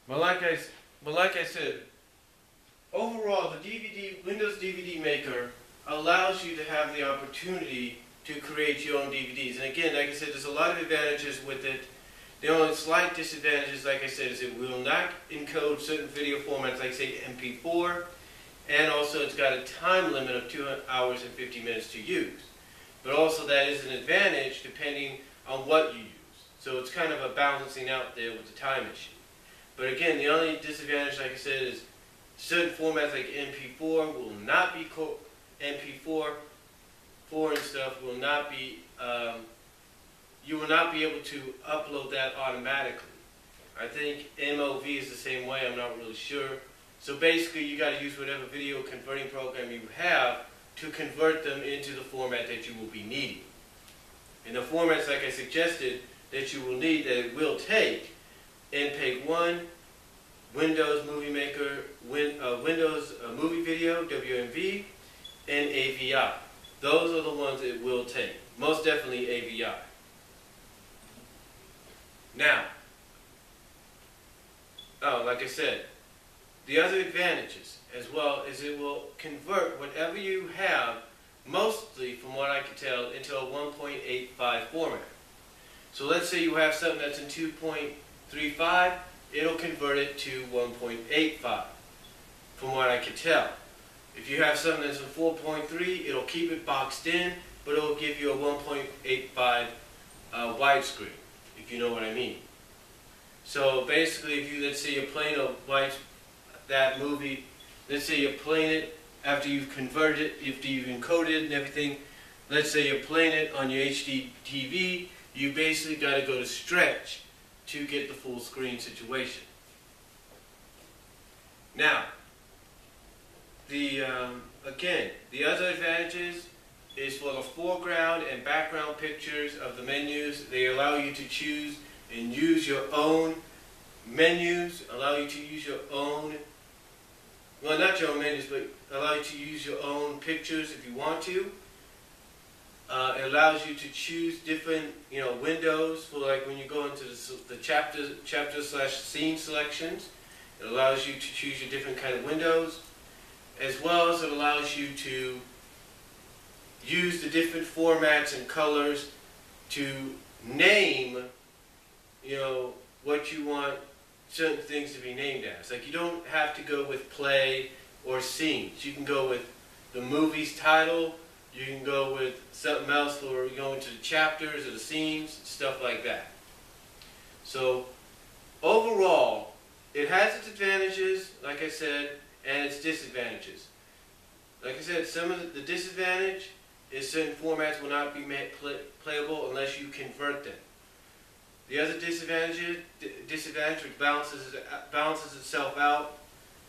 But like I said, overall, the Windows DVD Maker allows you to have the opportunity to create your own DVDs. And again, like I said, there's a lot of advantages with it. The only slight disadvantages, like I said, is it will not encode certain video formats, like say MP4, and also it's got a time limit of 2 hours and 50 minutes to use. But also that is an advantage depending on what you use. So it's kind of a balancing out there with the time issue. But again, the only disadvantage, like I said, is certain formats like MP4 will not be MP4 and stuff will not be. You will not be able to upload that automatically. I think MOV is the same way. I'm not really sure. So basically, you got to use whatever video converting program you have to convert them into the format that you will be needing. And the formats, like I suggested, that you will need, that it will take, MPEG-1, Windows Movie Maker, Windows Movie Video, WMV, and AVI. Those are the ones it will take. Most definitely AVI. Now, like I said, the other advantages as well is it will convert whatever you have, mostly from what I can tell, into a 1.85 format. So let's say you have something that's in 2.35, it'll convert it to 1.85, from what I can tell. If you have something that's in 4.3, it'll keep it boxed in, but it'll give you a 1.85 widescreen, if you know what I mean. So basically, if you, let's say you're playing that movie, let's say you're playing it after you've converted it, after you've encoded it and everything, let's say you're playing it on your HD TV, you basically got to go to stretch to get the full screen situation. Now, again, the other advantages is for the foreground and background pictures of the menus. They allow you to choose and use your own menus, allow you to use your own, well, not your own menus, but allow you to use your own pictures if you want to. It allows you to choose different, windows for, like, when you go into the chapter/scene selections. It allows you to choose your different kind of windows, as well as it allows you to use the different formats and colors to name, what you want certain things to be named as. Like, you don't have to go with play or scenes. You can go with the movie's title. You can go with something else for going to the chapters or the scenes, stuff like that. So, overall, it has its advantages, like I said, and its disadvantages. Like I said, some of the disadvantage is certain formats will not be playable unless you convert them. The other disadvantage which balances itself out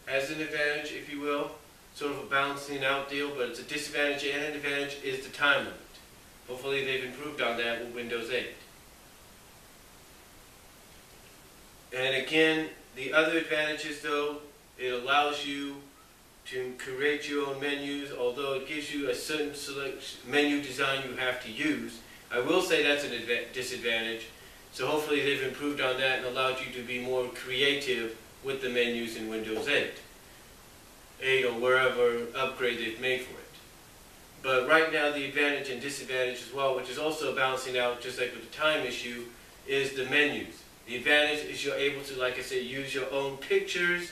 as an advantage, if you will, sort of a balancing out deal, but it's a disadvantage and an advantage, is the time limit. Hopefully they've improved on that with Windows 8. And again, the other advantages, though, it allows you to create your own menus, although it gives you a certain menu design you have to use. I will say that's a disadvantage, so hopefully they've improved on that and allowed you to be more creative with the menus in Windows 8 or wherever upgrade they've made for it. But right now the advantage and disadvantage as well, which is also balancing out just like with the time issue, is the menus. The advantage is you're able to, like I said, use your own pictures,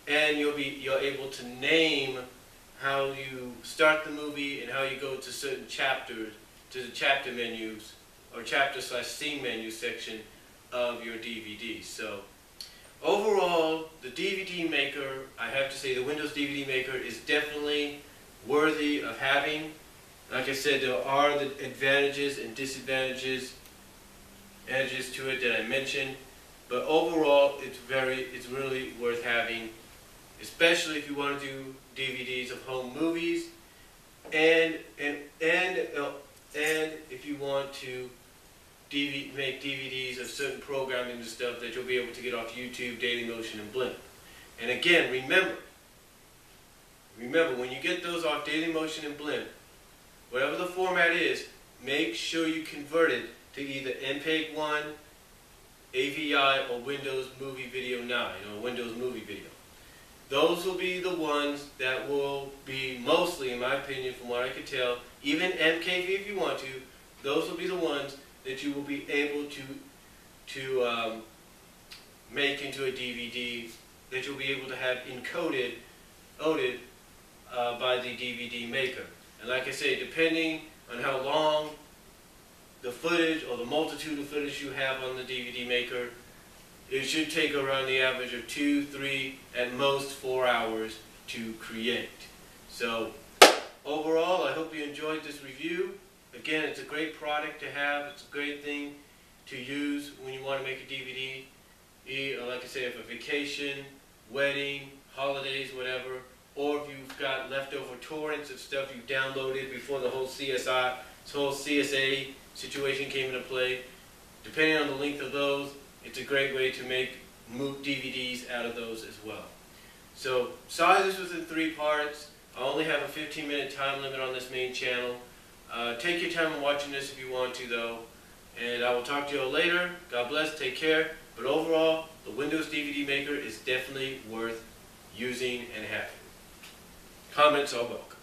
and you're able to name how you start the movie and how you go to certain chapters, to the chapter menus or chapter/scene menu section of your DVD. So overall, the DVD Maker, I have to say the Windows DVD Maker is definitely worthy of having. Like I said, there are the advantages and disadvantages to it that I mentioned, but overall it's really worth having, especially if you want to do DVDs of home movies, and if you want to make DVDs of certain programming and stuff that you'll be able to get off YouTube, Dailymotion, and Blimp. And again, remember, when you get those off Dailymotion and Blimp, whatever the format is, make sure you convert it to either MPEG-1, AVI or Windows Movie Video 9 or Windows Movie Video. Those will be the ones that will be mostly, in my opinion, from what I can tell, even MKV if you want to, those will be the ones that you will be able to make into a DVD that you'll be able to have encoded by the DVD maker. And like I say, depending on how long the footage or the multitude of footage you have on the DVD maker, it should take around the average of 2, 3, at most 4 hours to create. So overall, I hope you enjoyed this review. Again, it's a great product to have. It's a great thing to use when you want to make a DVD. Like I say, for vacation, wedding, holidays, whatever, or if you've got leftover torrents of stuff you downloaded before the whole CSA situation came into play. Depending on the length of those, it's a great way to make DVDs out of those as well. So, sorry this was in 3 parts. I only have a 15-minute time limit on this main channel. Take your time in watching this if you want to, though. And I will talk to you all later. God bless, take care. But overall, the Windows DVD Maker is definitely worth using and having. Comments are welcome.